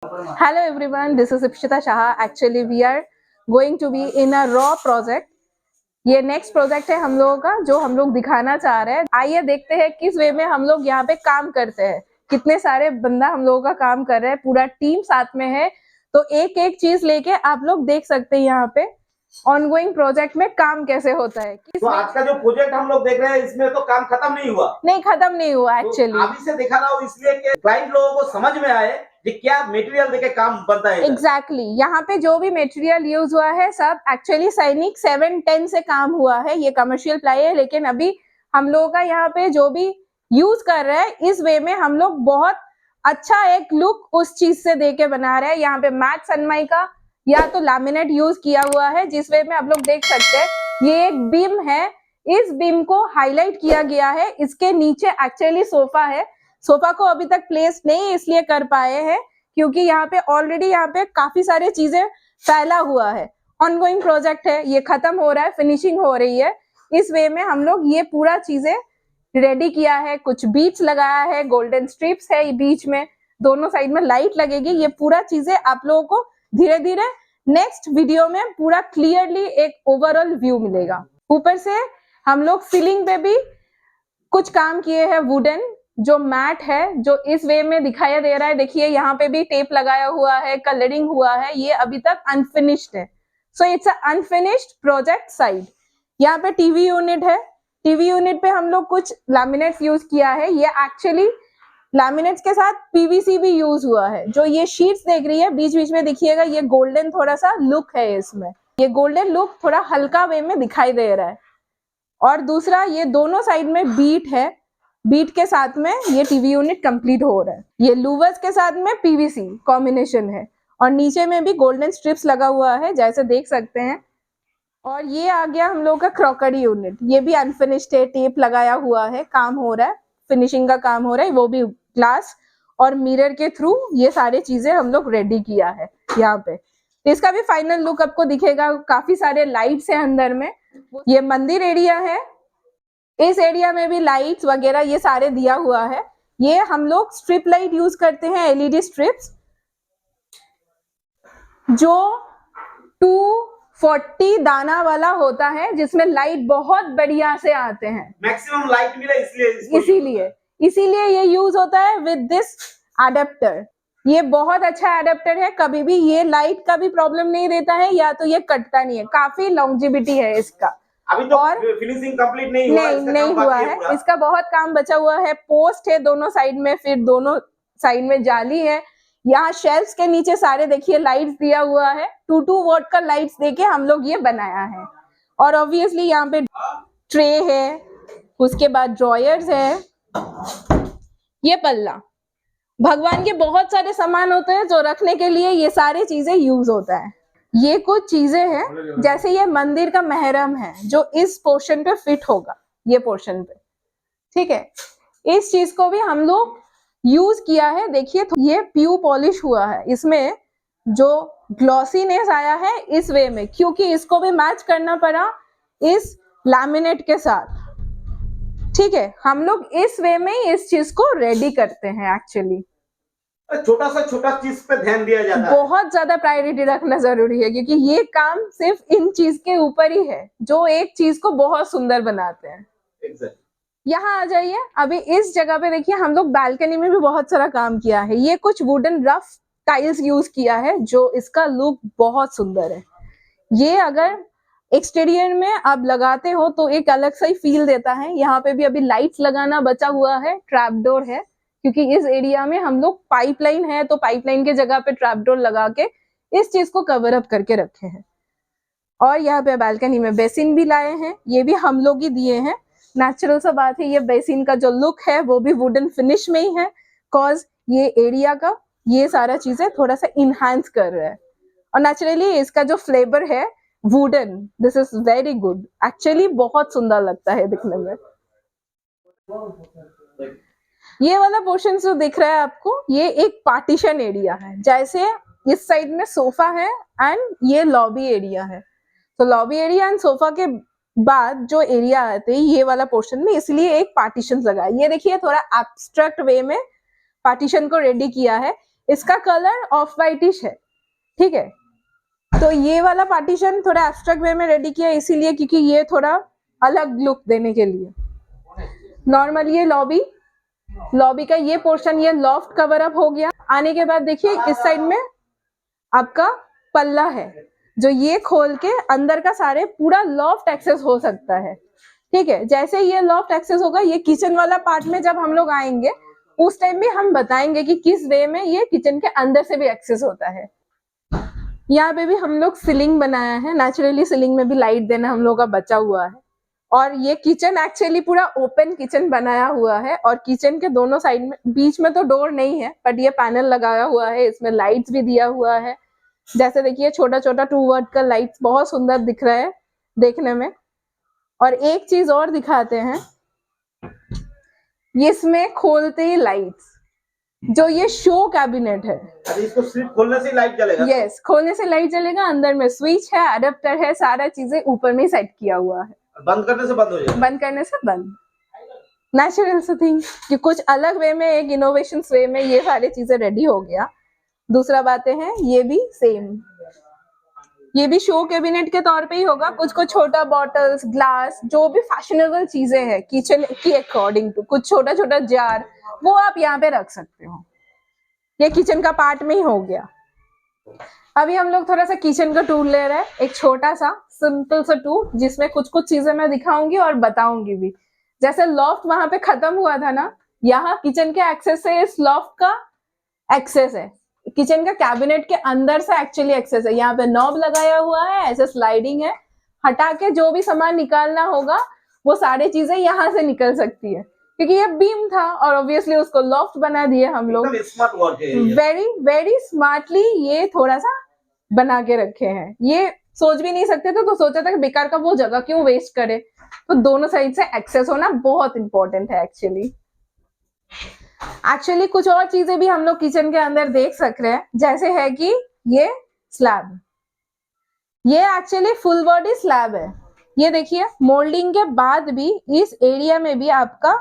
Hello everyone, this is Ipshita Shah. Actually, we are going to be in a raw project. ये next project है हम लोगों का जो हम लोग दिखाना चाह रहे हैं। आइए देखते हैं किस वे में हम लोग यहाँ पे काम करते हैं। कितने सारे बंदा हम लोगों का काम कर रहे हैं, पूरा टीम साथ में है, तो एक एक चीज लेके आप लोग देख सकते हैं यहाँ पे ऑनगोइंग प्रोजेक्ट में काम कैसे होता है। तो आज का जो प्रोजेक्ट हम लोग देख रहे हैं इसमें तो काम खत्म नहीं हुआ। नहीं, खत्म नहीं हुआ एक्चुअली। तो अभी से दिखा रहा हूँ इसलिए कि क्लाइंट लोगों को समझ में आए कि क्या मटेरियल देके काम बनता है। एग्जैक्टली यहाँ पे जो भी मटेरियल यूज हुआ है सब एक्चुअली सैनिक 710 से काम हुआ है। ये कमर्शियल प्लाई है, लेकिन अभी हम लोगों का यहाँ पे जो भी यूज कर रहे हैं इस वे में हम लोग बहुत अच्छा एक लुक उस चीज से देके बना रहे हैं। यहाँ पे मैट सनमाई का या तो लैमिनेट यूज किया हुआ है, जिस वे में आप लोग देख सकते हैं ये एक बीम है, इस बीम को हाईलाइट किया गया है। इसके नीचे एक्चुअली सोफा है। सोफा को अभी तक प्लेस नहीं इसलिए कर पाए हैं क्योंकि यहाँ पे ऑलरेडी यहाँ पे काफी सारी चीजें फैला हुआ है। ऑनगोइंग प्रोजेक्ट है, ये खत्म हो रहा है, फिनिशिंग हो रही है। इस वे में हम लोग ये पूरा चीजें रेडी किया है। कुछ बीच लगाया है, गोल्डन स्ट्रिप्स है ये बीच में, दोनों साइड में लाइट लगेगी। ये पूरा चीजें आप लोगों को धीरे धीरे नेक्स्ट वीडियो में पूरा क्लियरली एक ओवरऑल व्यू मिलेगा। ऊपर से हम लोग सीलिंग पे भी कुछ काम किए हैं। वुडन जो मैट है जो इस वे में दिखाई दे रहा है, देखिए यहाँ पे भी टेप लगाया हुआ है, कलरिंग हुआ है। ये अभी तक अनफिनिश्ड है, so it's a unfinished project side. यहाँ पे टीवी यूनिट है। टीवी यूनिट पे हम लोग कुछ लैमिनेट्स यूज किया है। ये एक्चुअली लैमिनेट्स के साथ पीवीसी भी यूज हुआ है। जो ये शीट्स देख रही है बीच बीच में देखिएगा, ये गोल्डन थोड़ा सा लुक है इसमें, ये गोल्डन लुक थोड़ा हल्का वे में दिखाई दे रहा है। और दूसरा ये दोनों साइड में बीट है, बीट के साथ में ये टीवी यूनिट कंप्लीट हो रहा है। ये लूवर्स के साथ में पीवीसी कॉम्बिनेशन है और नीचे में भी गोल्डन स्ट्रिप्स लगा हुआ है जैसे देख सकते हैं। और ये आ गया हम लोग का क्रॉकरी यूनिट, ये भी अनफिनिश्ड है, टेप लगाया हुआ है, काम हो रहा है, फिनिशिंग का काम हो रहा है। वो भी ग्लास और मिरर के थ्रू ये सारी चीजें हम लोग रेडी किया है यहाँ पे। तो इसका भी फाइनल लुक आपको दिखेगा। काफी सारे लाइट्स है अंदर में। ये मंदिर एरिया है, इस एरिया में भी लाइट्स वगैरह ये सारे दिया हुआ है। ये हम लोग स्ट्रिप लाइट यूज करते हैं, एलईडी स्ट्रिप्स, जो 240 दाना वाला होता है, जिसमें लाइट बहुत बढ़िया से आते हैं, मैक्सिमम लाइट मिले इसीलिए ये यूज होता है विद दिस एडेप्टर। ये बहुत अच्छा एडेप्टर है, कभी भी ये लाइट का भी प्रॉब्लम नहीं देता है, या तो ये कटता नहीं है। काफी लॉन्जिविटी है इसका। अभी तो और फिनिशिंग कंप्लीट नहीं हुआ है, इसका बहुत काम बचा हुआ है। पोस्ट है दोनों साइड में, फिर दोनों साइड में जाली है। यहाँ शेल्फ्स के नीचे सारे देखिए लाइट्स दिया हुआ है, 2 वॉट का लाइट्स देके हम लोग ये बनाया है। और ऑब्वियसली यहाँ पे ट्रे है, उसके बाद ड्रॉयर्स है, ये पल्ला, भगवान के बहुत सारे सामान होते हैं जो रखने के लिए ये सारी चीजें यूज होता है। ये कुछ चीजें हैं, जैसे ये मंदिर का महरम है जो इस पोर्शन पे फिट होगा, ये पोर्शन पे, ठीक है। इस चीज को भी हम लोग यूज किया है। देखिए ये प्यू पॉलिश हुआ है, इसमें जो ग्लॉसीनेस आया है इस वे में, क्योंकि इसको भी मैच करना पड़ा इस लैमिनेट के साथ, ठीक है। हम लोग इस वे में इस चीज को रेडी करते हैं। एक्चुअली छोटा सा छोटा चीज पे ध्यान दिया जाता है, बहुत ज्यादा प्रायोरिटी रखना जरूरी है, क्योंकि ये काम सिर्फ इन चीज के ऊपर ही है जो एक चीज को बहुत सुंदर बनाते हैं। यहाँ आ जाइए। अभी इस जगह पे देखिए हम लोग बालकनी में भी बहुत सारा काम किया है। ये कुछ वुडन रफ टाइल्स यूज किया है जो इसका लुक बहुत सुंदर है। ये अगर एक्सटीरियर में आप लगाते हो तो एक अलग सा ही फील देता है। यहाँ पे भी अभी लाइट्स लगाना बचा हुआ है, ट्रैपडोर है, क्योंकि इस एरिया में हम लोग पाइपलाइन है तो पाइपलाइन के जगह पे ट्रैपडोर लगा के इस चीज को कवर अप करके रखे हैं। और यहाँ पे बालकनी में बेसिन भी लाए हैं, ये भी हम लोग ही दिए हैं। नेचुरल सा बात है, ये बेसिन का जो लुक है वो भी वुडन फिनिश में ही है, कॉज ये एरिया का ये सारा चीजें थोड़ा सा इनहांस कर रहा है। और नेचुरली इसका जो फ्लेवर है wooden, this is very good. Actually बहुत सुंदर लगता है दिखने में। ये वाला पोर्शन जो दिख रहा है आपको, ये एक पार्टीशन एरिया है। जैसे इस साइड में सोफा है एंड ये लॉबी एरिया है, तो लॉबी एरिया एंड सोफा के बाद जो एरिया आते हैं ये वाला पोर्शन में, इसलिए एक पार्टीशन लगा है। ये देखिए थोड़ा एब्स्ट्रैक्ट वे में पार्टीशन को रेडी किया है। इसका कलर ऑफ वाइटिश है, ठीक है। तो ये वाला पार्टीशन थोड़ा एब्स्ट्रैक्ट वे में रेडी किया इसीलिए क्योंकि ये थोड़ा अलग लुक देने के लिए। नॉर्मली ये लॉबी का ये पोर्शन, ये लॉफ्ट कवर अप हो गया। आने के बाद देखिए इस साइड में आपका पल्ला है, जो ये खोल के अंदर का सारे पूरा लॉफ्ट एक्सेस हो सकता है, ठीक है। जैसे ये लॉफ्ट एक्सेस होगा, ये किचन वाला पार्ट में जब हम लोग आएंगे उस टाइम भी हम बताएंगे कि किस वे में ये किचन के अंदर से भी एक्सेस होता है। यहाँ पे भी हम लोग सीलिंग बनाया है, नेचुरली सीलिंग में भी लाइट देना हम लोग का बचा हुआ है। और ये किचन एक्चुअली पूरा ओपन किचन बनाया हुआ है और किचन के दोनों साइड में, बीच में तो डोर नहीं है बट ये पैनल लगाया हुआ है, इसमें लाइट्स भी दिया हुआ है। जैसे देखिए छोटा छोटा 2 वाट का लाइट्स बहुत सुंदर दिख रहा है देखने में। और एक चीज और दिखाते हैं, इसमें खोलते ही लाइट्स, जो ये शो कैबिनेट है, इसको सिर्फ खोलने से लाइट जलेगा? यस, खोलने से लाइट जलेगा। अंदर में स्विच है, अडेप्टर है, सारा चीजें ऊपर में सेट किया हुआ है। बंद करने से बंद हो जाएगा? बंद करने से बंद। नेचुरल से थिंग कि कुछ अलग वे में, एक इनोवेशन वे में ये सारी चीजें रेडी हो गया। दूसरा बातें हैं, ये भी सेम, ये भी शो कैबिनेट के तौर पे ही होगा। कुछ कुछ छोटा बॉटल्स, ग्लास, जो भी फैशनेबल चीजें हैं किचन की अकॉर्डिंग टू, कुछ छोटा छोटा जार, वो आप यहाँ पे रख सकते हो। ये किचन का पार्ट में ही हो गया। अभी हम लोग थोड़ा सा किचन का टूर ले रहे हैं, एक छोटा सा सिंपल सा टूर, जिसमें कुछ कुछ चीजें मैं दिखाऊंगी और बताऊंगी भी। जैसे लॉफ्ट वहां पे खत्म हुआ था ना, यहाँ किचन के एक्सेस से इस लॉफ्ट का एक्सेस है, किचन का कैबिनेट के अंदर से एक्चुअली एक्सेस है। यहाँ पे नॉब लगाया हुआ है, ऐसे स्लाइडिंग है, हटा के जो भी सामान निकालना होगा वो सारी चीजें यहाँ से निकल सकती है, क्योंकि ये बीम था और ऑब्वियसली उसको लॉफ्ट बना दिए हम लोग। स्मार्ट वर्क है, वेरी वेरी स्मार्टली ये थोड़ा सा बना के रखे हैं। ये सोच भी नहीं सकते थे, तो सोचा था कि बेकार का वो जगह क्यों वेस्ट करे। तो दोनों साइड से एक्सेस होना बहुत इंपॉर्टेंट है एक्चुअली कुछ और चीजें भी हम लोग किचन के अंदर देख सक रहे हैं, जैसे है कि ये स्लैब, ये एक्चुअली फुल बॉडी स्लैब है। ये देखिए मोल्डिंग के बाद भी इस एरिया में भी आपका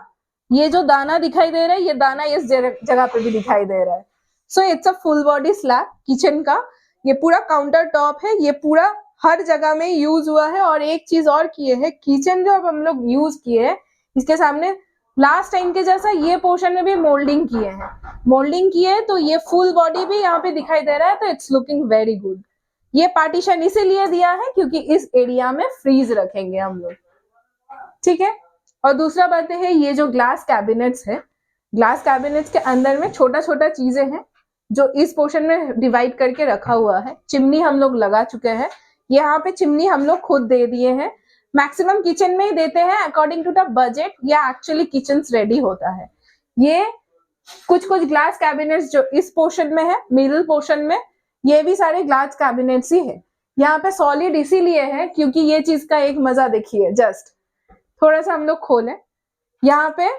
ये जो दाना दिखाई दे रहा है, ये दाना इस जगह पे भी दिखाई दे रहा है। So it's a full body slab kitchen का। ये पूरा काउंटर टॉप है, ये पूरा हर जगह में यूज हुआ है। और एक चीज और किए है, किचन जो अब हम लोग यूज किए हैं, इसके सामने लास्ट टाइम के जैसा ये पोर्शन में भी मोल्डिंग किए हैं। मोल्डिंग किए तो ये फुल बॉडी भी यहाँ पे दिखाई दे रहा है, तो इट्स लुकिंग वेरी गुड। ये पार्टीशन इसीलिए दिया है क्योंकि इस एरिया में फ्रीज रखेंगे हम लोग, ठीक है। और दूसरा बात है, ये जो ग्लास कैबिनेट्स है, ग्लास कैबिनेट्स के अंदर में छोटा छोटा चीजें हैं जो इस पोर्शन में डिवाइड करके रखा हुआ है। चिमनी हम लोग लगा चुके हैं, यहाँ पे चिमनी हम लोग खुद दे दिए हैं। मैक्सिमम किचन में ही देते हैं अकॉर्डिंग टू द बजट, या एक्चुअली किचन रेडी होता है। ये कुछ कुछ ग्लास कैबिनेट्स जो इस पोर्शन में है, मिडिल पोर्शन में, ये भी सारे ग्लास कैबिनेट्स ही है। यहाँ पे सॉलिड इसीलिए है क्योंकि ये चीज का एक मजा देखिए, जस्ट थोड़ा सा हम लोग खोलें, यहाँ पे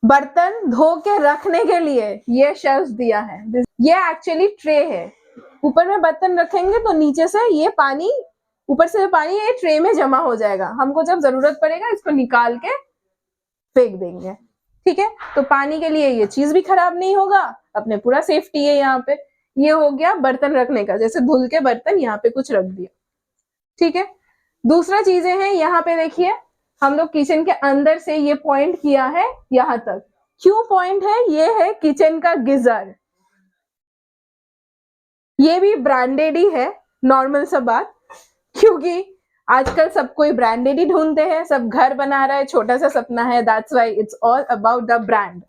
बर्तन धो के रखने के लिए ये शेल्फ दिया है। ये एक्चुअली ट्रे है, ऊपर में बर्तन रखेंगे तो नीचे से ये पानी, ऊपर से पानी ये ट्रे में जमा हो जाएगा। हमको जब जरूरत पड़ेगा इसको निकाल के फेंक देंगे, ठीक है। तो पानी के लिए ये चीज भी खराब नहीं होगा, अपने पूरा सेफ्टी है यहाँ पे। ये हो गया बर्तन रखने का, जैसे धुल के बर्तन यहाँ पे कुछ रख दिया, ठीक है। दूसरा चीजें हैं, यहाँ पे देखिए हम लोग किचन के अंदर से ये पॉइंट किया है यहाँ तक। क्यों पॉइंट है? ये है किचन का गीजर। ये भी ब्रांडेड ही है, नॉर्मल सा बात, क्योंकि आजकल सब कोई ब्रांडेड ही ढूंढते हैं, सब घर बना रहा है, छोटा सा सपना है, that's why it's all about the brand.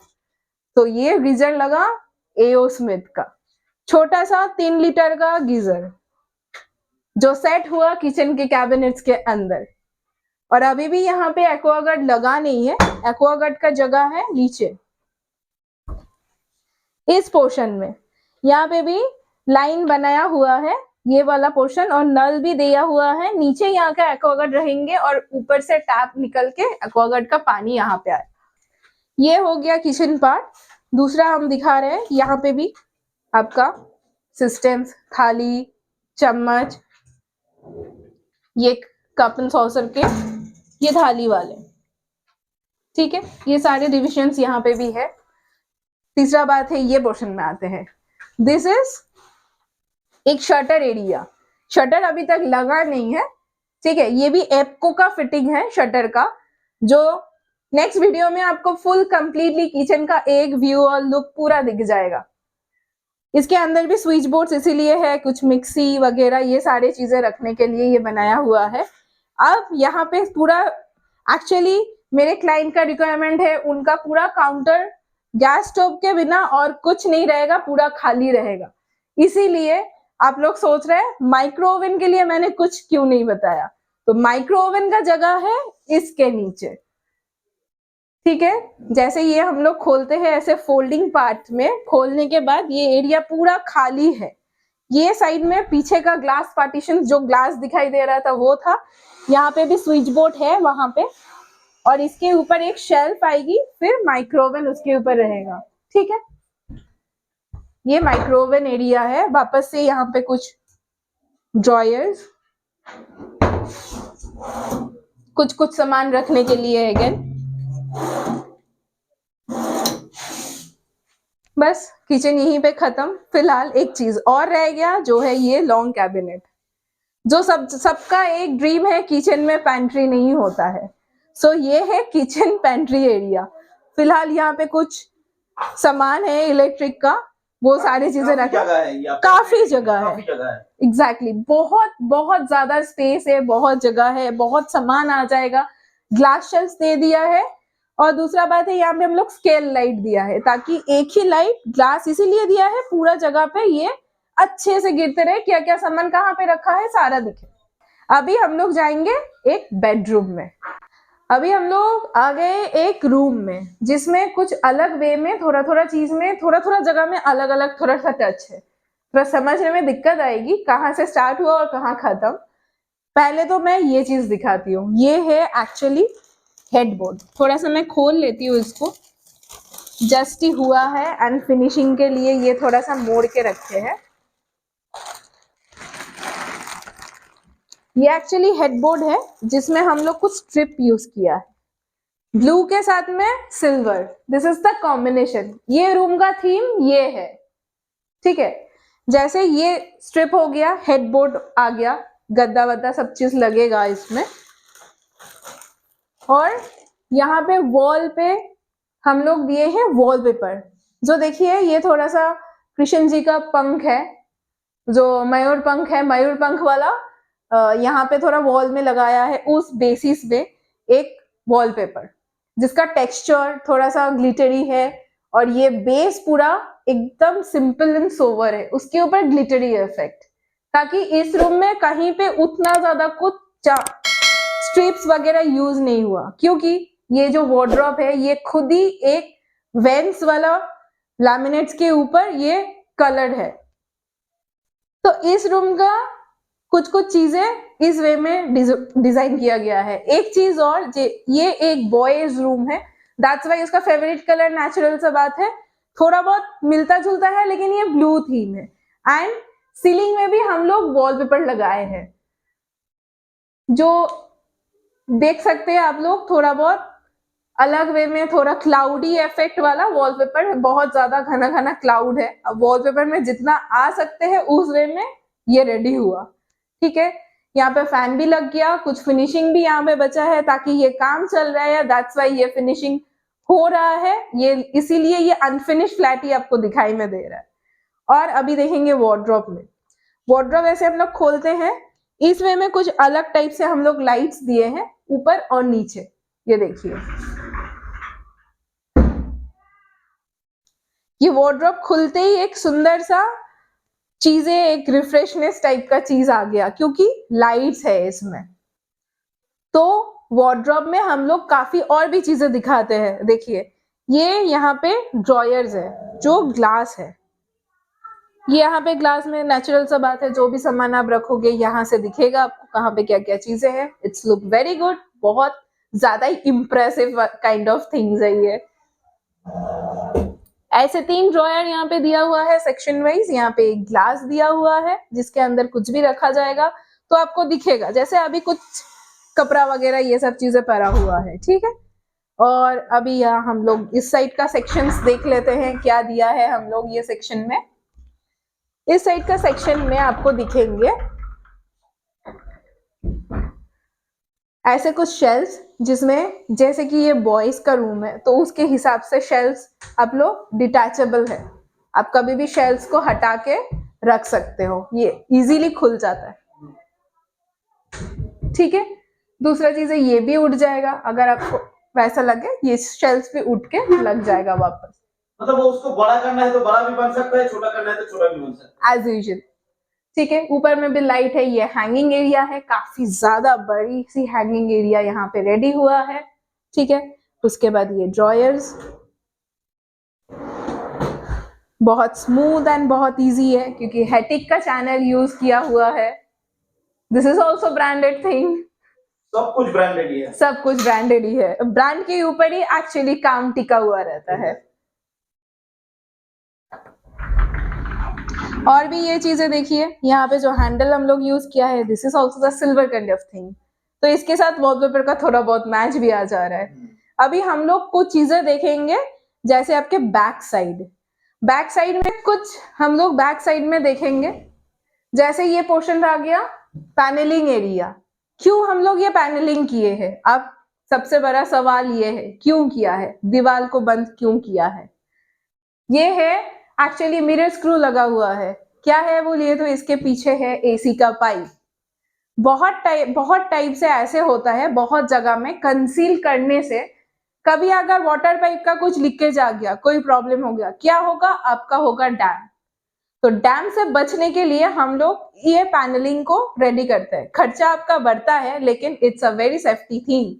तो ये गीजर लगा एओ स्मिथ का, छोटा सा 3 लीटर का गीजर जो सेट हुआ किचन के कैबिनेट्स के अंदर। और अभी भी यहाँ पे एक्वागार्ड लगा नहीं है, एक्वागार्ड का जगह है नीचे इस पोर्शन में। यहाँ पे भी लाइन बनाया हुआ है ये वाला पोर्शन, और नल भी दिया हुआ है नीचे। यहाँ का एक्वागार्ड रहेंगे और ऊपर से टैप निकल के एक्वागार्ड का पानी यहाँ पे आए। ये हो गया किचन पार्ट। दूसरा हम दिखा रहे हैं, यहाँ पे भी आपका सिस्टम्स, थाली, चम्मच, ये कप एंड सॉसर के ये थाली वाले, ठीक है। ये सारे डिविजन्स यहाँ पे भी है। तीसरा बात है, ये पोर्शन में आते हैं। दिस इज एक शटर एरिया। शटर अभी तक लगा नहीं है, ठीक है। ये भी एप्को का फिटिंग है शटर का, जो नेक्स्ट वीडियो में आपको फुल कंप्लीटली किचन का एक व्यू और लुक पूरा दिख जाएगा। इसके अंदर भी स्विच बोर्ड्स इसीलिए है, कुछ मिक्सी वगैरह ये सारी चीजें रखने के लिए ये बनाया हुआ है। अब यहाँ पे पूरा एक्चुअली मेरे क्लाइंट का रिक्वायरमेंट है, उनका पूरा काउंटर गैस स्टोव के बिना और कुछ नहीं रहेगा, पूरा खाली रहेगा। इसीलिए आप लोग सोच रहे हैं माइक्रो ओवन के लिए मैंने कुछ क्यों नहीं बताया, तो माइक्रो ओवन का जगह है इसके नीचे, ठीक है। जैसे ये हम लोग खोलते हैं ऐसे फोल्डिंग पार्ट में, खोलने के बाद ये एरिया पूरा खाली है। ये साइड में पीछे का ग्लास पार्टीशन, जो ग्लास दिखाई दे रहा था वो था। यहाँ पे भी स्विच बोर्ड है वहां पे, और इसके ऊपर एक शेल्फ आएगी, फिर माइक्रोवेव उसके ऊपर रहेगा, ठीक है। ये माइक्रोवेव एरिया है। वापस से यहाँ पे कुछ ड्रॉयर्स, कुछ सामान रखने के लिए है अगेन। बस किचन यहीं पे खत्म। फिलहाल एक चीज और रह गया, जो है ये लॉन्ग कैबिनेट, जो सबका एक ड्रीम है, किचन में पैंट्री नहीं होता है। सो ये है किचन पैंट्री एरिया। फिलहाल यहाँ पे कुछ सामान है इलेक्ट्रिक का, वो सारी चीजें रखी, काफी जगह है एग्जैक्टली। बहुत ज्यादा स्पेस है, बहुत जगह है, बहुत सामान आ जाएगा। ग्लास शेल्फ दे दिया है, और दूसरा बात है यहाँ पे हम लोग स्केल लाइट दिया है, ताकि एक ही लाइट, ग्लास इसीलिए दिया है पूरा जगह पे ये अच्छे से गिरते रहे, क्या क्या सामान कहाँ पे रखा है सारा दिखे। अभी हम लोग जाएंगे एक बेडरूम में। अभी हम लोग आ गए एक रूम में, जिसमें कुछ अलग वे में, थोड़ा चीज में, थोड़ा जगह में अलग अलग थोड़ा सा टच है। थोड़ा समझने में दिक्कत आएगी कहाँ से स्टार्ट हुआ और कहाँ खत्म। पहले तो मैं ये चीज दिखाती हूँ। ये है एक्चुअली हेडबोर्ड। थोड़ा सा मैं खोल लेती हूँ इसको, जस्ट ही हुआ है, एंड फिनिशिंग के लिए ये थोड़ा सा मोड़ के रखे हैं। ये एक्चुअली हेडबोर्ड है, जिसमें हम लोग कुछ स्ट्रिप यूज किया है, ब्लू के साथ में silver. This is the combination. ये रूम का थीम ये है, ठीक है। जैसे ये स्ट्रिप हो गया, हेडबोर्ड आ गया, गद्दा वद्दा सब चीज लगेगा इसमें। और यहाँ पे वॉल पे हम लोग दिए हैं वॉलपेपर, जो देखिए ये थोड़ा सा कृष्ण जी का पंख है, जो मयूर पंख है, मयूर पंख वाला यहाँ पे थोड़ा वॉल में लगाया है। उस बेसिस पे एक वॉलपेपर, जिसका टेक्सचर थोड़ा सा ग्लिटरी है, और ये बेस पूरा एकदम सिंपल एंड सोवर है, उसके ऊपर ग्लिटरी इफेक्ट, ताकि इस रूम में कहीं पे उतना ज्यादा कुछ स्ट्रिप्स वगैरह यूज नहीं हुआ, क्योंकि ये जो वार्डरोब है ये खुद ही एक वेंस वाला लैमिनेट्स के ऊपर ये कलर्ड है। तो इस रूम का कुछ चीजें इस वे में डिजाइन किया गया है। एक चीज और, ये एक बॉयज रूम है, दैट्स वाई उसका फेवरेट कलर नेचुरल सा बात है, थोड़ा बहुत मिलता जुलता है, लेकिन ये ब्लू थीम है। एंड सीलिंग में भी हम लोग वॉलपेपर लगाए हैं, जो देख सकते हैं आप लोग, थोड़ा बहुत अलग वे में, थोड़ा क्लाउडी इफेक्ट वाला वॉलपेपर। बहुत ज्यादा घना क्लाउड है, अब वॉलपेपर में जितना आ सकते हैं उस वे में ये रेडी हुआ, ठीक है। यहाँ पे फैन भी लग गया, कुछ फिनिशिंग भी यहाँ पे बचा है, ताकि ये काम चल रहा है, दैट्स वाई ये फिनिशिंग हो रहा है, ये इसीलिए ये अनफिनिश फ्लैट ही आपको दिखाई में दे रहा है। और अभी देखेंगे वार्डरोब में। वार्डरोब ऐसे हम लोग खोलते हैं, इस वे में कुछ अलग टाइप से हम लोग लाइट्स दिए हैं ऊपर और नीचे, ये देखिए। ये वार्डरोब खुलते ही एक सुंदर सा चीजें, एक रिफ्रेशनेस टाइप का चीज आ गया, क्योंकि लाइट्स है इसमें। तो वार्डरोब में हम लोग काफी और भी चीजें दिखाते हैं। देखिए, ये यहाँ पे ड्रॉयर्स है, जो ग्लास है। ये यहाँ पे ग्लास में नेचुरल सा बात है, जो भी सामान आप रखोगे यहाँ से दिखेगा आपको कहाँ पे क्या क्या चीजें हैं। इट्स लुक वेरी गुड, बहुत ज्यादा ही इम्प्रेसिव काइंड ऑफ थिंग्स है ये। ऐसे 3 ड्रॉयर यहाँ पे दिया हुआ है सेक्शन वाइज। यहाँ पे एक ग्लास दिया हुआ है, जिसके अंदर कुछ भी रखा जाएगा तो आपको दिखेगा, जैसे अभी कुछ कपड़ा वगैरह ये सब चीजें पड़ा हुआ है, ठीक है। और अभी यहाँ हम लोग इस साइड का सेक्शंस देख लेते हैं क्या दिया है हम लोग ये सेक्शन में। इस साइड का सेक्शन में आपको दिखेंगे ऐसे कुछ शेल्फ्स, जिसमें जैसे कि ये बॉयज का रूम है तो उसके हिसाब से शेल्फ्स आप लोग डिटैचेबल है, आप कभी भी शेल्फ्स को हटा के रख सकते हो, ये इजीली खुल जाता है। ठीक है, दूसरा चीज है ये भी उठ जाएगा, अगर आपको वैसा लगे ये शेल्फ्स भी उठ के लग जाएगा वापस। मतलब वो उसको बड़ा करना है तो बड़ा भी बन सकता है, छोटा करना है तो छोटा भी बन सकता है, एज यूजुअल। ठीक है, ऊपर में भी लाइट है, ये हैंगिंग एरिया है, काफी ज्यादा बड़ी सी हैंगिंग एरिया यहाँ पे रेडी हुआ है। ठीक है, उसके बाद ये ड्रॉयर्स बहुत स्मूथ एंड बहुत इजी है क्योंकि हेटिक का चैनल यूज किया हुआ है। This is also branded thing, सब कुछ ब्रांडेड ही है, सब कुछ ब्रांडेड ही है, ब्रांड के ऊपर ही एक्चुअली काम टिका हुआ रहता है। और भी ये चीजें देखिए, यहाँ पे जो हैंडल हम लोग यूज किया है this is also the silver kind of thing, तो इसके साथ वॉलपेपर का थोड़ा बहुत मैच भी आ जा रहा है। अभी हम लोग कुछ चीजें देखेंगे जैसे आपके बैक साइड में कुछ हम लोग बैक साइड में देखेंगे, जैसे ये पोर्शन आ गया पैनलिंग एरिया। क्यों हम लोग ये पैनलिंग किए हैं, अब सबसे बड़ा सवाल ये है क्यों किया है, दीवार को बंद क्यों किया है। ये है एक्चुअली मिरर स्क्रू लगा हुआ है, क्या है वो, लिए तो इसके पीछे है एसी का पाइप। बहुत टाइप से ऐसे होता है, बहुत जगह में कंसील करने से कभी अगर वाटर पाइप का कुछ लीकेज आ गया, कोई प्रॉब्लम हो गया, क्या होगा, आपका होगा डैम। तो डैम से बचने के लिए हम लोग ये पैनलिंग को रेडी करते हैं। खर्चा आपका बढ़ता है लेकिन it's a very safety thing,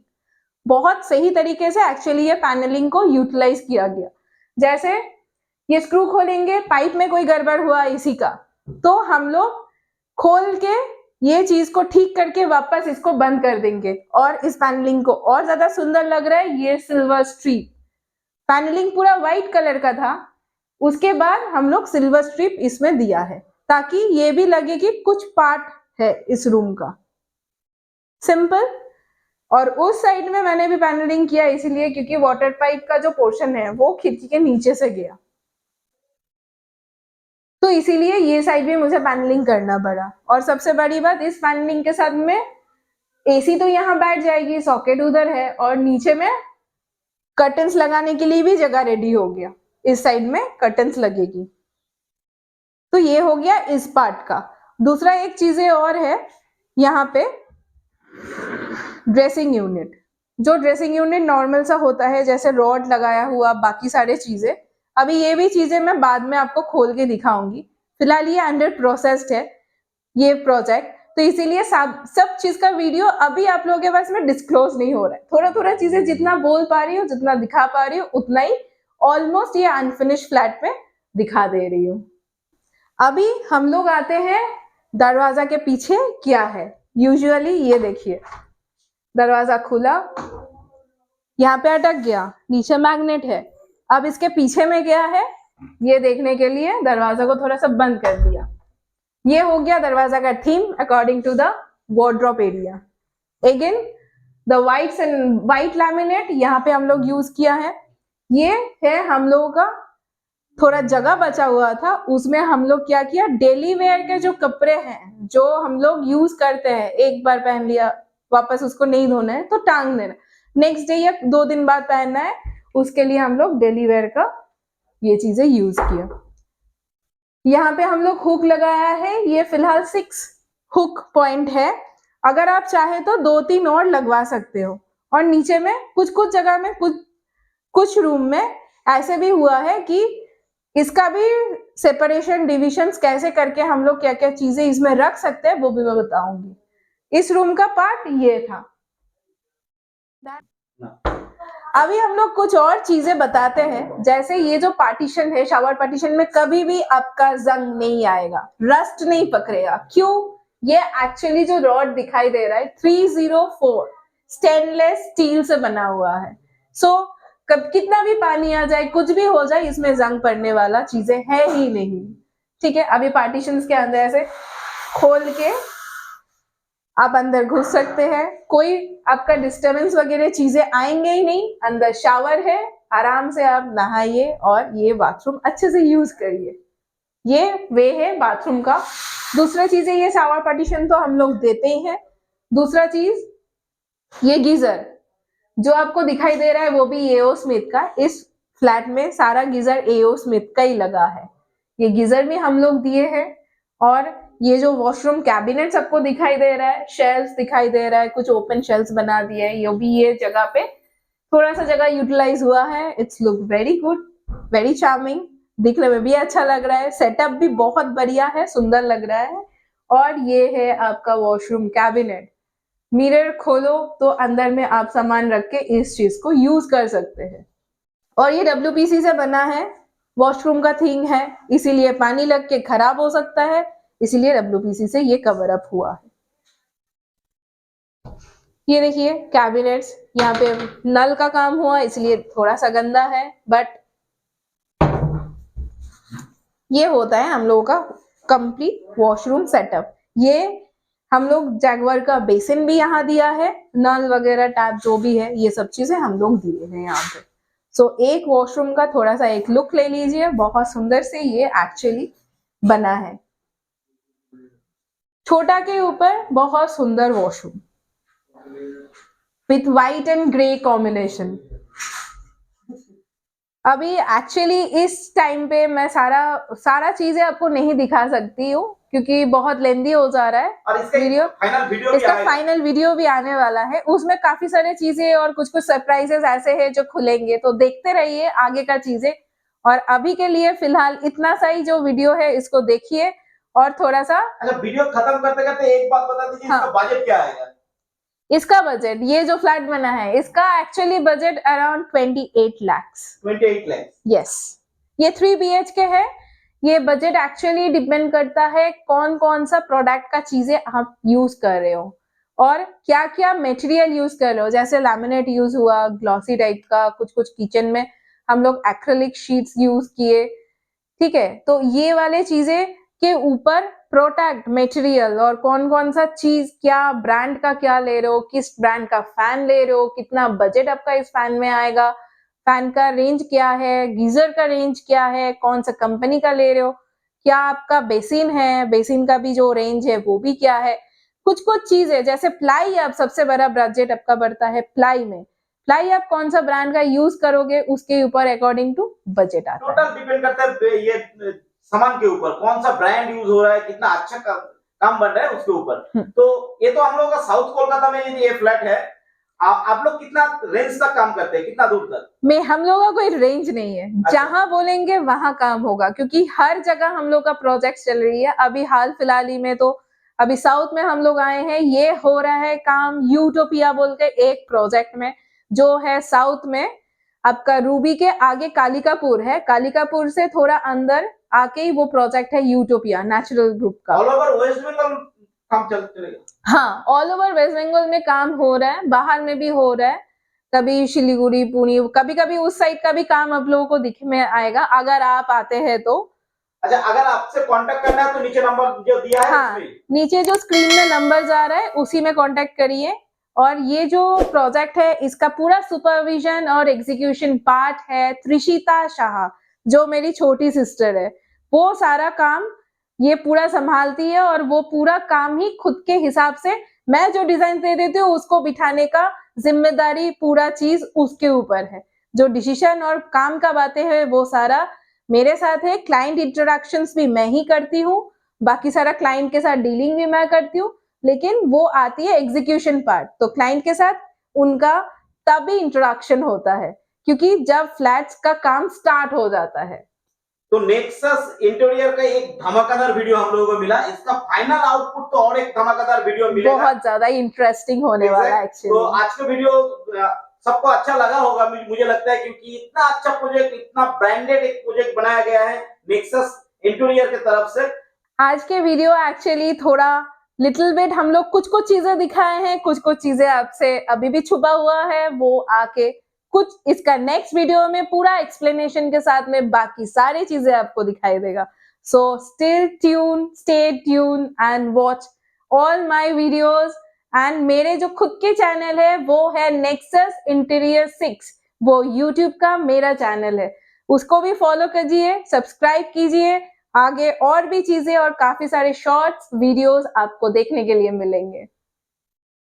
बहुत सही तरीके से एक्चुअली ये पैनलिंग को यूटिलाइज किया गया। जैसे ये स्क्रू खोलेंगे, पाइप में कोई गड़बड़ हुआ एसी का, तो हम लोग खोल के ये चीज को ठीक करके वापस इसको बंद कर देंगे और इस पैनलिंग को और ज्यादा सुंदर लग रहा है। ये सिल्वर स्ट्रिप पैनलिंग पूरा व्हाइट कलर का था, उसके बाद हम लोग सिल्वर स्ट्रिप इसमें दिया है ताकि ये भी लगे कि कुछ पार्ट है इस रूम का, सिंपल। और उस साइड में मैंने भी पैनलिंग किया इसीलिए क्योंकि वाटर पाइप का जो पोर्शन है वो खिड़की के नीचे से गया, तो इसीलिए ये साइड भी मुझे पैनलिंग करना पड़ा। और सबसे बड़ी बात, इस पैनलिंग के साथ में एसी तो यहाँ बैठ जाएगी, सॉकेट उधर है और नीचे में कर्टन्स लगाने के लिए भी जगह रेडी हो गया, इस साइड में कर्टन्स लगेगी। तो ये हो गया इस पार्ट का। दूसरा एक चीजें और है यहाँ पे, ड्रेसिंग यूनिट। जो ड्रेसिंग यूनिट नॉर्मल सा होता है जैसे रॉड लगाया हुआ, बाकी सारे चीजें, अभी ये भी चीजें मैं बाद में आपको खोल के दिखाऊंगी, फिलहाल ये अंडर प्रोसेस्ड है ये प्रोजेक्ट, तो इसीलिए सब चीज का वीडियो अभी आप लोगों के पास में डिस्क्लोज नहीं हो रहा है। थोड़ा थोड़ा चीजें जितना बोल पा रही हूँ, जितना दिखा पा रही हूँ, उतना ही ऑलमोस्ट ये अनफिनिश फ्लैट में दिखा दे रही हूँ। अभी हम लोग आते हैं दरवाजा के पीछे क्या है। यूजुअली ये देखिए, दरवाजा खुला, यहाँ पे अटक गया, नीचे मैग्नेट है। अब इसके पीछे में क्या है ये देखने के लिए दरवाजा को थोड़ा सा बंद कर दिया। ये हो गया दरवाजा का theme according to the wardrobe area. Again the white laminate यहाँ पे हम लोग यूज किया है। ये है हम लोगों का थोड़ा जगह बचा हुआ था, उसमें हम लोग क्या किया, डेली वेयर के जो कपड़े हैं जो हम लोग यूज करते हैं, एक बार पहन लिया वापस उसको नहीं धोना है तो टांग देना, नेक्स्ट डे या 2 दिन बाद पहनना है, उसके लिए हम लोग डेली वेयर का ये चीजें यूज किया। यहाँ पे हम लोग हुक लगाया है, ये फिलहाल 6 हुक पॉइंट है, अगर आप चाहे तो 2-3 और लगवा सकते हो। और नीचे में कुछ जगह में कुछ रूम में ऐसे भी हुआ है कि इसका भी सेपरेशन डिविजन्स कैसे करके हम लोग क्या क्या चीजें इसमें रख सकते हैं वो भी मैं बताऊंगी। इस रूम का पार्ट ये था। अभी हम लोग कुछ और चीजें बताते हैं, जैसे ये जो पार्टीशन है, शावर पार्टीशन में कभी भी आपका जंग नहीं आएगा, रस्ट नहीं पकड़ेगा। क्यों? ये एक्चुअली जो रॉड दिखाई दे रहा है 304 स्टेनलेस स्टील से बना हुआ है। सो कब कितना भी पानी आ जाए, कुछ भी हो जाए, इसमें जंग पड़ने वाला चीजें है ही नहीं। ठीक है, अभी पार्टीशंस के अंदर ऐसे खोल के आप अंदर घुस सकते हैं, कोई आपका डिस्टरबेंस वगैरह चीजें आएंगे ही नहीं। अंदर शावर है, आराम से आप नहाइए और ये बाथरूम अच्छे से यूज करिए। ये वे है बाथरूम का। दूसरा चीज है, ये शावर पार्टीशन तो हम लोग देते ही हैं। दूसरा चीज, ये गीजर जो आपको दिखाई दे रहा है वो भी एओ स्मिथ का। इस फ्लैट में सारा गीजर एओ स्मिथ का ही लगा है। ये गीजर भी हम लोग दिए हैं। और ये जो वॉशरूम कैबिनेट सबको दिखाई दे रहा है, शेल्फ्स दिखाई दे रहा है, कुछ ओपन शेल्फ्स बना दिए हैं, ये भी ये जगह पे थोड़ा सा जगह यूटिलाइज हुआ है। It's look very good, very charming, दिखने में भी अच्छा लग रहा है। सेटअप भी बहुत बढ़िया है, सुंदर लग रहा है। और ये है आपका वॉशरूम कैबिनेट। मिरर खोलो तो अंदर में आप सामान रख के इस चीज को यूज कर सकते हैं। और ये WPC से बना है, वॉशरूम का थीम है, इसीलिए पानी लग के खराब हो सकता है, इसीलिए WPC से ये कवर अप हुआ है। ये देखिए कैबिनेट्स, यहाँ पे नल का काम हुआ इसलिए थोड़ा सा गंदा है, बट ये होता है हम लोगों का कंप्लीट वॉशरूम सेटअप। ये हम लोग जैगवार का बेसिन भी यहाँ दिया है, नल वगैरह टैप जो भी है ये सब चीजें हम लोग दिए हैं यहाँ पे। सो एक वॉशरूम का थोड़ा सा एक लुक ले लीजिए, बहुत सुंदर से ये एक्चुअली बना है। छोटा के ऊपर बहुत सुंदर washroom with white and grey combination. अभी एक्चुअली इस टाइम पे मैं सारा चीजें आपको नहीं दिखा सकती हूँ क्योंकि बहुत लेंदी हो जा रहा है और इसका फाइनल वीडियो भी आने वाला है। उसमें काफी सारी चीजें और कुछ सरप्राइजेस ऐसे हैं जो खुलेंगे, तो देखते रहिए आगे का चीजें। और अभी के लिए फिलहाल इतना सा ही जो वीडियो है इसको देखिए। और थोड़ा सा वीडियो खत्म करते करते एक बात बता दीजिए, इसका बजट क्या आएगा? इसका बजट, ये जो फ्लैट बना है इसका actually budget around 28 lakhs। 28 lakh? Yes, ये 3 BHK है। ये बजट एक्चुअली डिपेंड करता है कौन कौन सा प्रोडक्ट का चीजें आप यूज कर रहे हो और क्या क्या मटेरियल यूज कर रहे हो। जैसे लैमिनेट यूज हुआ, ग्लॉसी टाइप का, कुछ किचन में हम लोग एक्रेलिक शीट्स यूज किए, ठीक है। तो ये वाले चीजें के ऊपर प्रोटेक्ट मटेरियल और कौन कौन सा चीज, क्या ब्रांड का क्या ले रहे हो, किस ब्रांड का फैन ले रहे हो, कितना बजट आपका इस फैन में आएगा, फैन का रेंज क्या है, गीजर का रेंज क्या है, कौन सा कंपनी का ले रहे हो, क्या आपका बेसिन है, बेसिन का भी जो रेंज है वो भी क्या है। कुछ चीजें जैसे प्लाई, आप सबसे बड़ा बजट आपका बढ़ता है प्लाई में। प्लाई आप कौन सा ब्रांड का यूज करोगे उसके ऊपर अकॉर्डिंग टू बजट आता है। टोटल डिपेंड करता है ये सामान के ऊपर, कौन सा ब्रांड यूज हो रहा है, कितना अच्छा काम बन रहा है उसके ऊपर। तो ये तो हम लोग का साउथ कोलकाता में ये फ्लैट है। आप लोग कितना रेंज तक काम करते हैं, कितना दूर तक? में हम लोग का कोई रेंज नहीं है। अच्छा। जहां बोलेंगे वहां काम होगा क्योंकि हर जगह हम लोग का प्रोजेक्ट चल रही है। अभी हाल फिलहाल ही में तो अभी साउथ में हम लोग आए हैं, ये हो रहा है काम यूटोपिया बोल के एक प्रोजेक्ट में, जो है साउथ में आपका रूबी के आगे कालिकापुर है, कालिकापुर से थोड़ा अंदर आके ही वो प्रोजेक्ट है यूटोपिया नेचुरल ग्रुप का। ऑल ओवर वेस्ट बंगाल काम चलेगा? हाँ, ऑल ओवर वेस्ट बंगाल में काम हो रहा है, बाहर में भी हो रहा है, कभी शिलीगुड़ी, पुणे, कभी कभी उस साइड का भी काम आप लोगों को दिख में आएगा अगर आप आते हैं तो। अच्छा, अगर आपसे कांटेक्ट करना है तो नीचे नंबर जो दिया है, हाँ, नीचे जो स्क्रीन में नंबर जा रहा है उसी में कांटेक्ट करिए। और ये जो प्रोजेक्ट है इसका पूरा सुपरविजन और एग्जीक्यूशन पार्ट है त्रिशिता शाह, जो मेरी छोटी सिस्टर है, वो सारा काम ये पूरा संभालती है और वो पूरा काम ही खुद के हिसाब से, मैं जो डिजाइन दे देती हूँ उसको बिठाने का जिम्मेदारी पूरा चीज उसके ऊपर है। जो डिसीजन और काम का बातें है वो सारा मेरे साथ है। क्लाइंट इंट्रोडक्शंस भी मैं ही करती हूँ, बाकी सारा क्लाइंट के साथ डीलिंग भी मैं करती हूँ, लेकिन वो आती है एग्जीक्यूशन पार्ट। तो क्लाइंट के साथ उनका तभी इंट्रोडक्शन होता है क्योंकि जब फ्लैट्स का काम स्टार्ट हो जाता है। तो नेक्सस इंटीरियर का एक धमाकेदार वीडियो हम लोगों को मिला, इसका फाइनल आउटपुट तो और एक धमाकेदार वीडियो मिलेगा, बहुत ज्यादा इंटरेस्टिंग होने वाला है एक्चुअली। तो आज का वीडियो सबको अच्छा लगा होगा मुझे लगता है, क्योंकि इतना अच्छा प्रोजेक्ट, इतना ब्रांडेड एक प्रोजेक्ट बनाया गया है नेक्सस इंटीरियर की तरफ से। आज के वीडियो एक्चुअली थोड़ा लिटिल बिट हम लोग कुछ चीजें दिखाए हैं, कुछ चीजें आपसे अभी भी छुपा हुआ है, वो आके कुछ इसका नेक्स्ट वीडियो में पूरा एक्सप्लेनेशन के साथ में बाकी सारी चीजें आपको दिखाई देगा। So stay tune and watch all my videos and मेरे जो खुद के चैनल है वो है नेक्सस इंटीरियर 6, वो यूट्यूब का मेरा चैनल है, उसको भी फॉलो कीजिए, सब्सक्राइब कीजिए। आगे और भी चीजें और काफी सारे शॉर्ट्स वीडियोस आपको देखने के लिए मिलेंगे।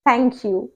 Thank you.